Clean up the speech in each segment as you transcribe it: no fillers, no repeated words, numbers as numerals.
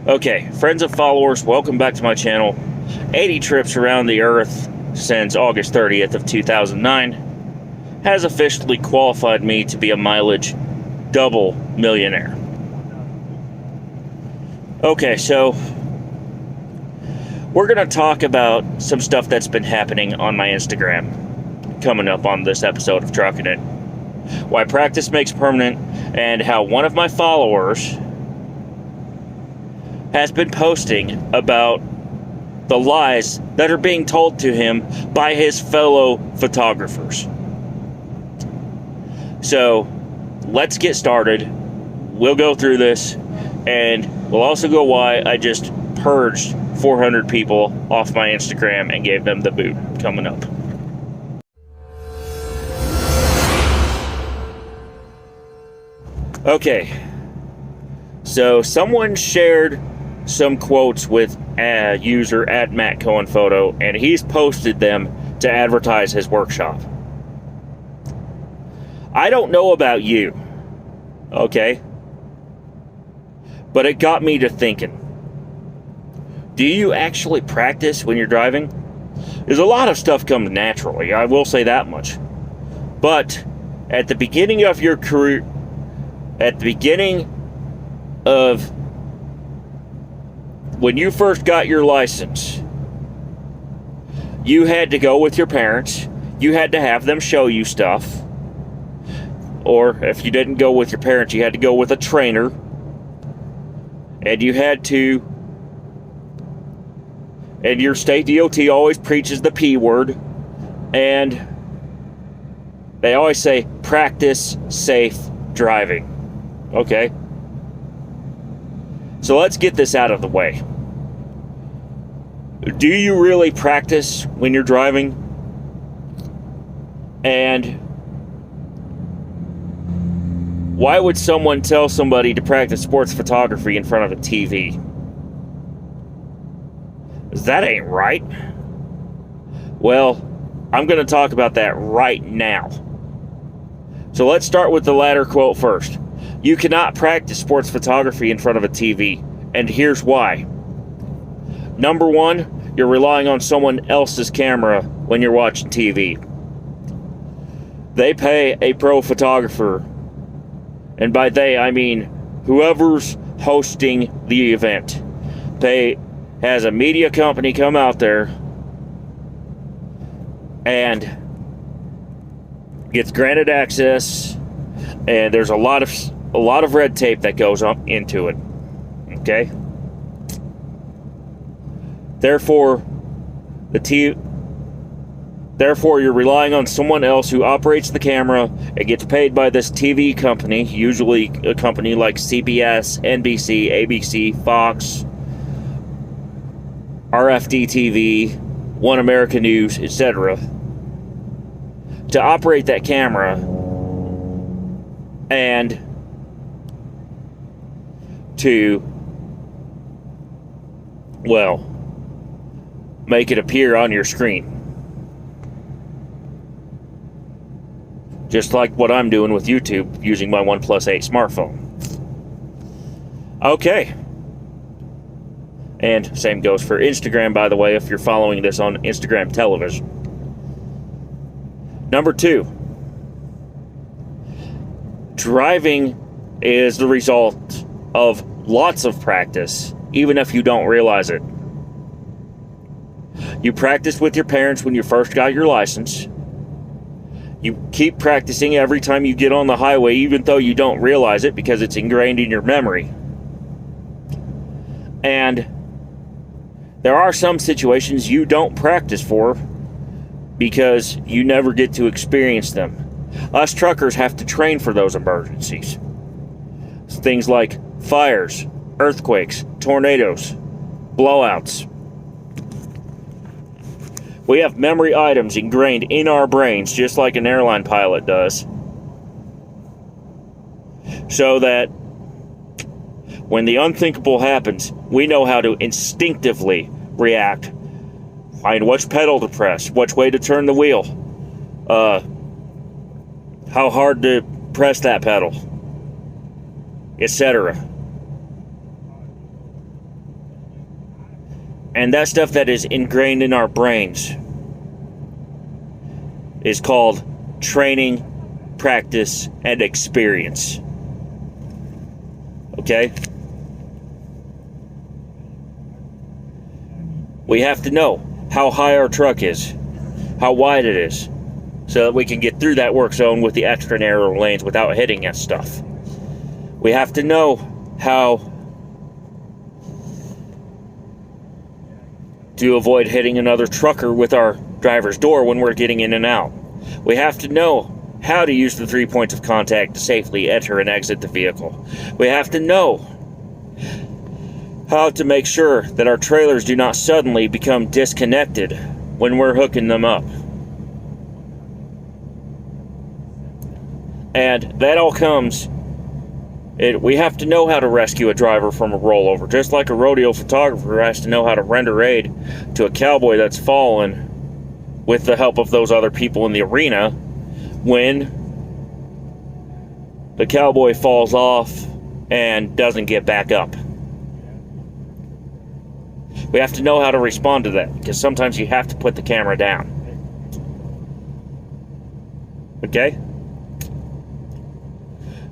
Okay, friends and followers, welcome back to my channel. 80 trips around the earth since August 30th of 2009 has officially qualified me to be a mileage double millionaire. Okay, so we're going to talk about some stuff that's been happening on my Instagram coming up on this episode of Truckin It. Why practice makes permanent, and how one of my followers has been posting about the lies that are being told to him by his fellow photographers. So, let's get started. We'll go through this, and we'll also go why I just purged 400 people off my Instagram and gave them the boot coming up. Okay, so someone shared some quotes with a user at Matt Cohen Photo, and he's posted them to advertise his workshop. I don't know about you, okay? But it got me to thinking. Do you actually practice when you're driving? There's a lot of stuff comes naturally, I will say that much. But at the beginning of your career, at the beginning of when you first got your license, you had to go with your parents. You had to have them show you stuff. Or if you didn't go with your parents, you had to go with a trainer. And you had to, and your state DOT always preaches the P word. And they always say, practice safe driving. Okay? So let's get this out of the way. Do you really practice when you're driving? And why would someone tell somebody to practice sports photography in front of a TV? That ain't right. Well, I'm going to talk about that right now. So let's start with the latter quote first. You cannot practice sports photography in front of a TV, and here's why. Number one, you're relying on someone else's camera when you're watching TV. They pay a pro photographer, and by they I mean whoever's hosting the event. Has a media company come out there and gets granted access, and there's a lot of red tape that goes up into it. Okay? Therefore, you're relying on someone else who operates the camera and gets paid by this TV company, usually a company like CBS, NBC, ABC, Fox, RFD TV, One American News, etc., to operate that camera and to, well, make it appear on your screen. Just like what I'm doing with YouTube using my OnePlus 8 smartphone. Okay. And same goes for Instagram, by the way, if you're following this on Instagram television. Number two, driving is the result of lots of practice, even if you don't realize it. You practiced with your parents when you first got your license. You keep practicing every time you get on the highway, even though you don't realize it because it's ingrained in your memory. And there are some situations you don't practice for because you never get to experience them. Us truckers have to train for those emergencies. Things like fires, earthquakes, tornadoes, blowouts. We have memory items ingrained in our brains just like an airline pilot does. So that when the unthinkable happens, we know how to instinctively react. Find which pedal to press, which way to turn the wheel, how hard to press that pedal, etc. And that stuff that is ingrained in our brains is called training, practice, and experience. Okay? We have to know how high our truck is, how wide it is, so that we can get through that work zone with the extra narrow lanes without hitting that stuff. We have to know how to avoid hitting another trucker with our driver's door when we're getting in and out. We have to know how to use the 3 points of contact to safely enter and exit the vehicle. We have to know how to make sure that our trailers do not suddenly become disconnected when we're hooking them up. And that all comes, we have to know how to rescue a driver from a rollover, just like a rodeo photographer has to know how to render aid to a cowboy that's fallen with the help of those other people in the arena when the cowboy falls off and doesn't get back up. We have to know how to respond to that, because sometimes you have to put the camera down. Okay?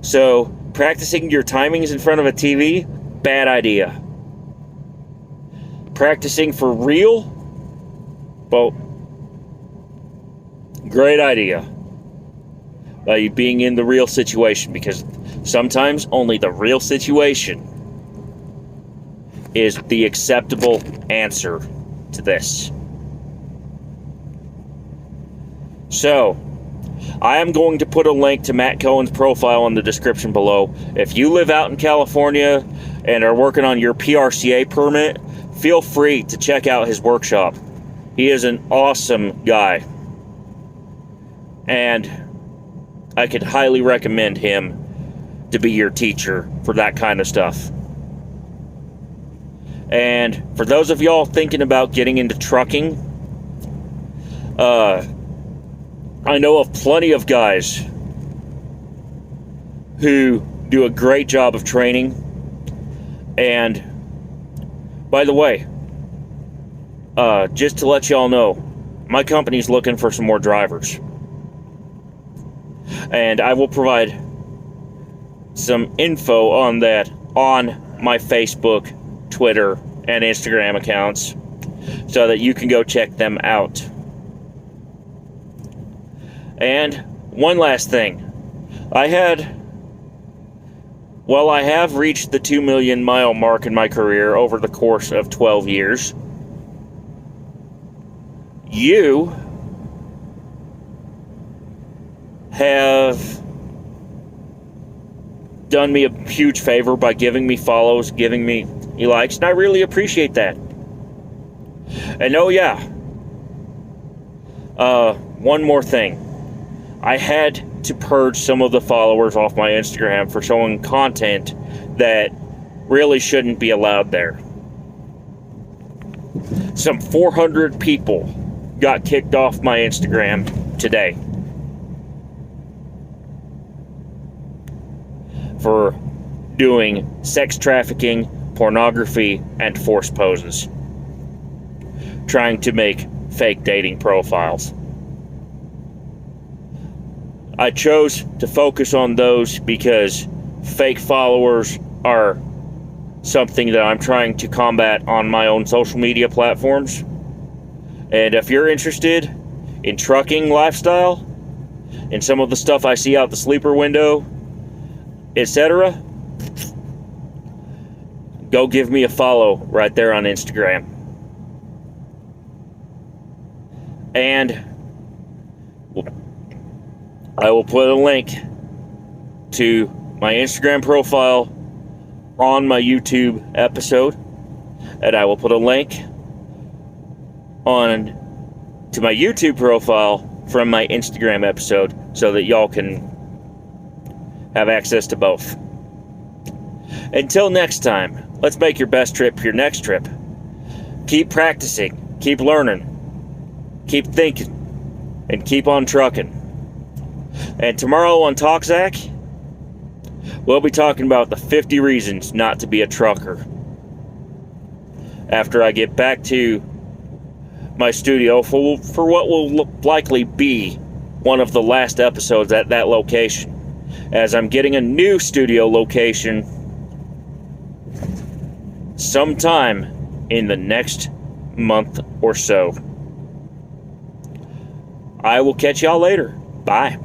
So, practicing your timings in front of a TV, bad idea. Practicing for real, well, great idea. By being in the real situation, because sometimes only the real situation is the acceptable answer to this. So, I am going to put a link to Matt Cohen's profile in the description below. If you live out in California and are working on your PRCA permit, feel free to check out his workshop. He is an awesome guy. And I could highly recommend him to be your teacher for that kind of stuff. And for those of y'all thinking about getting into trucking, I know of plenty of guys who do a great job of training. And by the way, just to let y'all know, my company's looking for some more drivers. And I will provide some info on that on my Facebook, Twitter, and Instagram accounts so that you can go check them out. And one last thing. I have reached the 2 million mile mark in my career over the course of 12 years. You have done me a huge favor by giving me follows, giving me likes, and I really appreciate that. And oh yeah, one more thing. I had to purge some of the followers off my Instagram for showing content that really shouldn't be allowed there. Some 400 people got kicked off my Instagram today for doing sex trafficking, pornography, and forced poses, trying to make fake dating profiles. I chose to focus on those because fake followers are something that I'm trying to combat on my own social media platforms. And if you're interested in trucking lifestyle and some of the stuff I see out the sleeper window, etc., go give me a follow right there on Instagram. And I will put a link to my Instagram profile on my YouTube episode, and I will put a link on to my YouTube profile from my Instagram episode so that y'all can have access to both. Until next time, let's make your best trip your next trip. Keep practicing, keep learning, keep thinking, and keep on trucking. And tomorrow on Talk Zach, we'll be talking about the 50 reasons not to be a trucker. after I get back to my studio for what will likely be one of the last episodes at that location, as I'm getting a new studio location sometime in the next month or so. I will catch y'all later. Bye.